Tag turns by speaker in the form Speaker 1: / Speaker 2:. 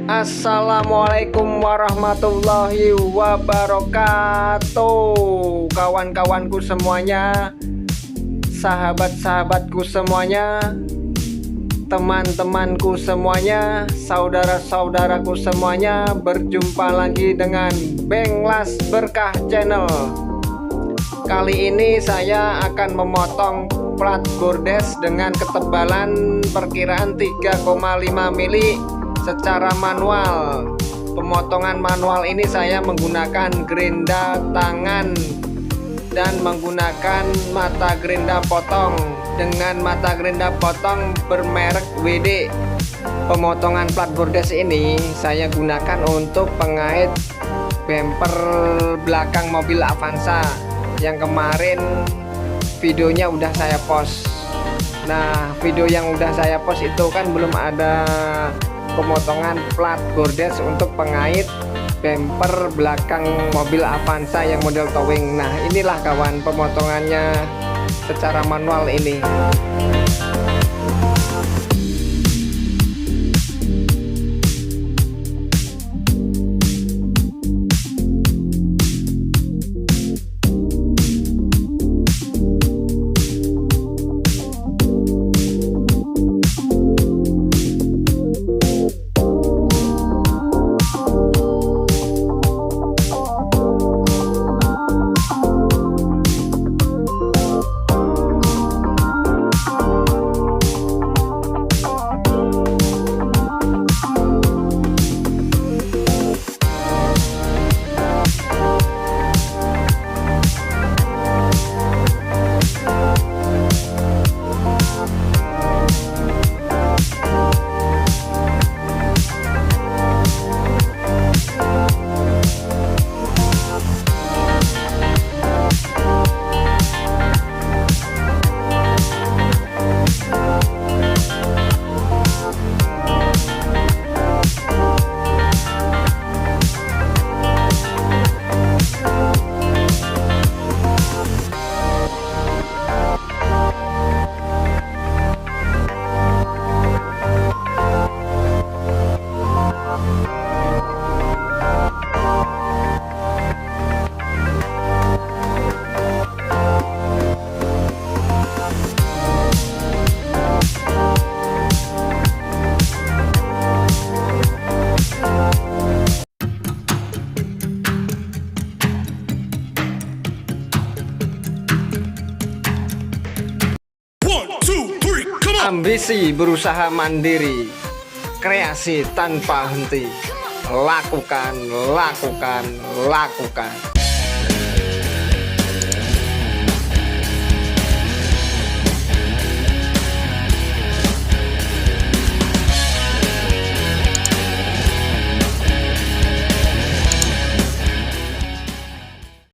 Speaker 1: Assalamualaikum warahmatullahi wabarakatuh. Kawan-kawanku semuanya, sahabat-sahabatku semuanya, teman-temanku semuanya, saudara-saudaraku semuanya, berjumpa lagi dengan Benglas Berkah Channel. Kali ini saya akan memotong plat bordes dengan ketebalan perkiraan 3,5 mili secara manual. Pemotongan manual ini saya menggunakan gerinda tangan dan menggunakan mata gerinda potong dengan mata gerinda potong bermerek WD. Pemotongan plat bordes ini saya gunakan untuk pengait bumper belakang mobil Avanza yang kemarin videonya udah saya post. Nah, video yang udah saya post itu kan belum ada pemotongan plat bordes untuk pengait bumper belakang mobil Avanza yang model towing. Nah, inilah kawan pemotongannya secara manual ini. Ambisi berusaha mandiri, kreasi tanpa henti. Lakukan, lakukan, lakukan.